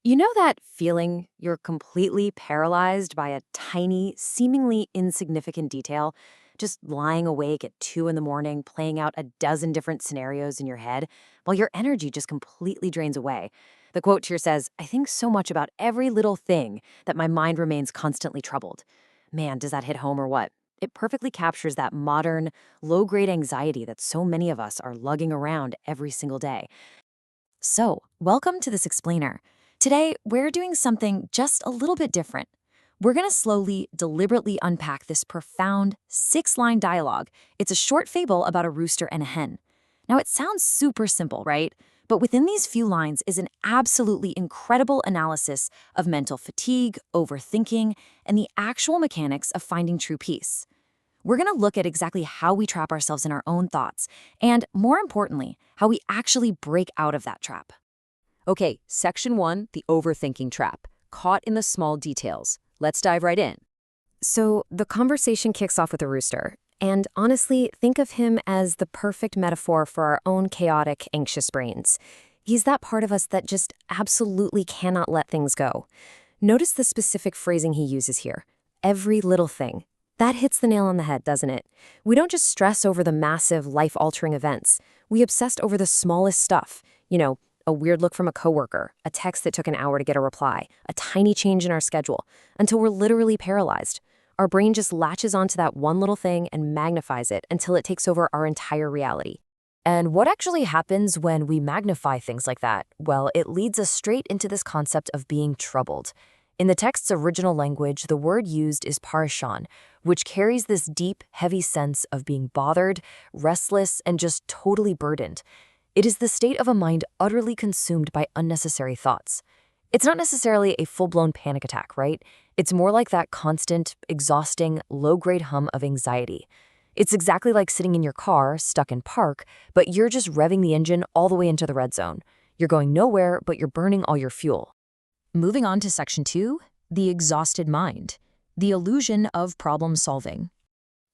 You know that feeling you're completely paralyzed by a tiny, seemingly insignificant detail? Just lying awake at 2 in the morning, playing out a dozen different scenarios in your head, while your energy just completely drains away. The quote here says, I think so much about every little thing that my mind remains constantly troubled. Man, does that hit home or what? It perfectly captures that modern, low grade anxiety that so many of us are lugging around every single day. So, welcome to this explainer. Today, we're doing something just a little bit different. We're going to slowly, deliberately unpack this profound 6-line dialogue. It's a short fable about a rooster and a hen. Now, it sounds super simple, right? But within these few lines is an absolutely incredible analysis of mental fatigue, overthinking, and the actual mechanics of finding true peace. We're going to look at exactly how we trap ourselves in our own thoughts, and more importantly, how we actually break out of that trap. Okay, section 1, the overthinking trap, caught in the small details. Let's dive right in. So the conversation kicks off with a rooster, and honestly, think of him as the perfect metaphor for our own chaotic, anxious brains. He's that part of us that just absolutely cannot let things go. Notice the specific phrasing he uses here. Every little thing. That hits the nail on the head, doesn't it? We don't just stress over the massive, life-altering events. We obsessed over the smallest stuff. A weird look from a coworker, a text that took an hour to get a reply, a tiny change in our schedule, until we're literally paralyzed. Our brain just latches onto that one little thing and magnifies it until it takes over our entire reality. And what actually happens when we magnify things like that? Well, it leads us straight into this concept of being troubled. In the text's original language, the word used is parishan, which carries this deep, heavy sense of being bothered, restless, and just totally burdened. It is the state of a mind utterly consumed by unnecessary thoughts. It's not necessarily a full-blown panic attack, right? It's more like that constant, exhausting, low-grade hum of anxiety. It's exactly like sitting in your car, stuck in park, but you're just revving the engine all the way into the red zone. You're going nowhere, but you're burning all your fuel. Moving on to section 2, the exhausted mind, the illusion of problem solving.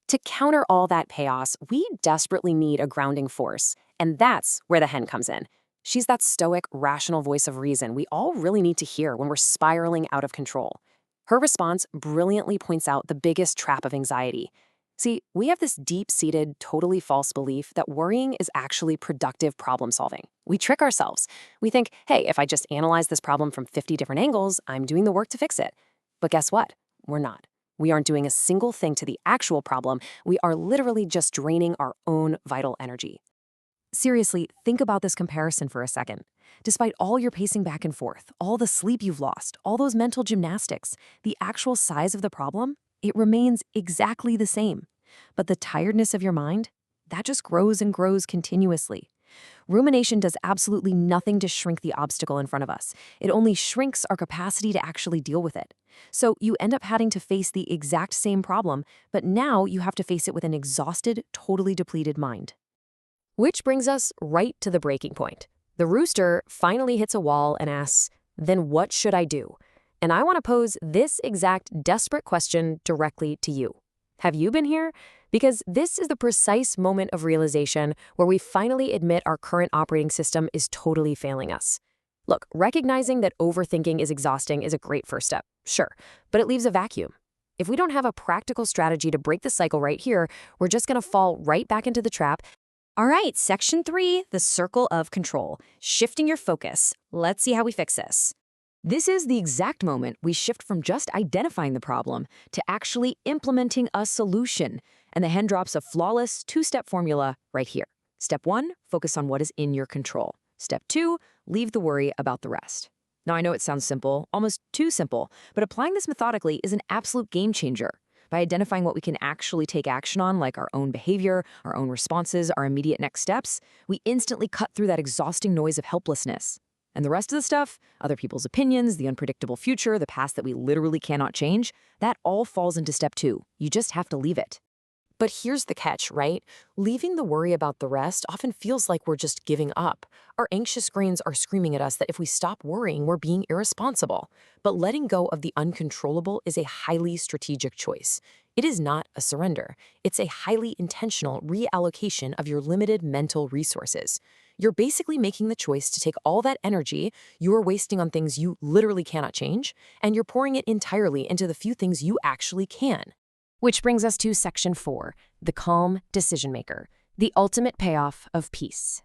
To counter all that chaos, we desperately need a grounding force, and that's where the hen comes in. She's that stoic, rational voice of reason we all really need to hear when we're spiraling out of control. Her response brilliantly points out the biggest trap of anxiety. See, we have this deep-seated, totally false belief that worrying is actually productive problem solving. We trick ourselves. We think, hey, if I just analyze this problem from 50 different angles, I'm doing the work to fix it. But guess what? We're not. We aren't doing a single thing to the actual problem. We are literally just draining our own vital energy. Seriously, think about this comparison for a second. Despite all your pacing back and forth, all the sleep you've lost, all those mental gymnastics, the actual size of the problem, it remains exactly the same. But the tiredness of your mind, that just grows and grows continuously. Rumination does absolutely nothing to shrink the obstacle in front of us. It only shrinks our capacity to actually deal with it. So you end up having to face the exact same problem, but now you have to face it with an exhausted, totally depleted mind. Which brings us right to the breaking point. The rooster finally hits a wall and asks, then what should I do? And I want to pose this exact desperate question directly to you. Have you been here? Because this is the precise moment of realization where we finally admit our current operating system is totally failing us. Look, recognizing that overthinking is exhausting is a great first step, sure, but it leaves a vacuum. If we don't have a practical strategy to break the cycle right here, we're just going to fall right back into the trap. All right, section 3, the circle of control, shifting your focus. Let's see how we fix this. This is the exact moment we shift from just identifying the problem to actually implementing a solution. And the hen drops a flawless 2-step formula right here. Step 1, focus on what is in your control. Step 2, leave the worry about the rest. Now, I know it sounds simple, almost too simple, but applying this methodically is an absolute game changer. By identifying what we can actually take action on, like our own behavior, our own responses, our immediate next steps, we instantly cut through that exhausting noise of helplessness. And the rest of the stuff, other people's opinions, the unpredictable future, the past that we literally cannot change, that all falls into step 2. You just have to leave it. But here's the catch, right? Leaving the worry about the rest often feels like we're just giving up. Our anxious brains are screaming at us that if we stop worrying, we're being irresponsible. But letting go of the uncontrollable is a highly strategic choice. It is not a surrender. It's a highly intentional reallocation of your limited mental resources. You're basically making the choice to take all that energy you are wasting on things you literally cannot change, and you're pouring it entirely into the few things you actually can. Which brings us to section 4, the calm decision maker, the ultimate payoff of peace.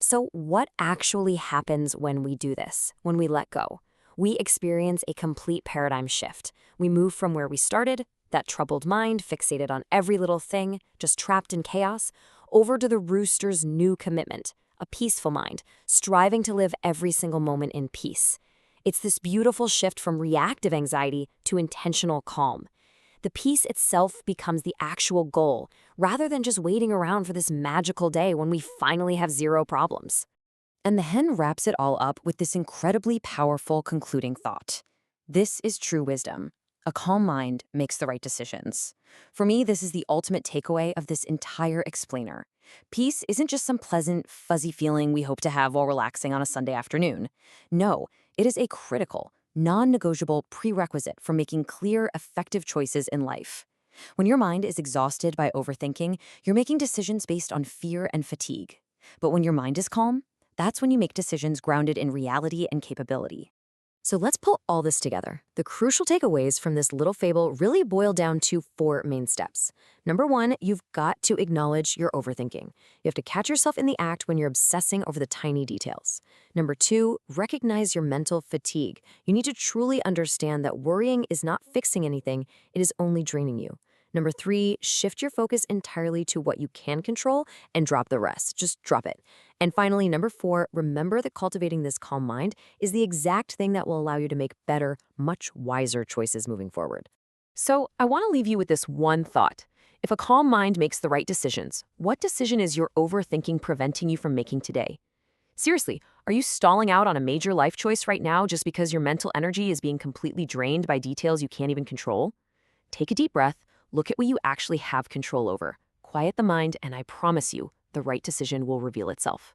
So, what actually happens when we do this, when we let go? We experience a complete paradigm shift. We move from where we started, that troubled mind fixated on every little thing, just trapped in chaos, over to the rooster's new commitment, a peaceful mind, striving to live every single moment in peace. It's this beautiful shift from reactive anxiety to intentional calm. The peace itself becomes the actual goal, rather than just waiting around for this magical day when we finally have zero problems. And the hen wraps it all up with this incredibly powerful concluding thought. This is true wisdom. A calm mind makes the right decisions. For me, this is the ultimate takeaway of this entire explainer. Peace isn't just some pleasant, fuzzy feeling we hope to have while relaxing on a Sunday afternoon. No, it is a critical, non-negotiable prerequisite for making clear, effective choices in life. When your mind is exhausted by overthinking, you're making decisions based on fear and fatigue. But when your mind is calm, that's when you make decisions grounded in reality and capability. So let's pull all this together. The crucial takeaways from this little fable really boil down to 4 main steps. Number 1, you've got to acknowledge your overthinking. You have to catch yourself in the act when you're obsessing over the tiny details. Number 2, recognize your mental fatigue. You need to truly understand that worrying is not fixing anything, it is only draining you. Number 3, shift your focus entirely to what you can control and drop the rest. Just drop it. And finally, number 4, remember that cultivating this calm mind is the exact thing that will allow you to make better, much wiser choices moving forward. So, I want to leave you with this one thought. If a calm mind makes the right decisions, what decision is your overthinking preventing you from making today? Seriously, are you stalling out on a major life choice right now just because your mental energy is being completely drained by details you can't even control? Take a deep breath, look at what you actually have control over. Quiet the mind, and I promise you, the right decision will reveal itself.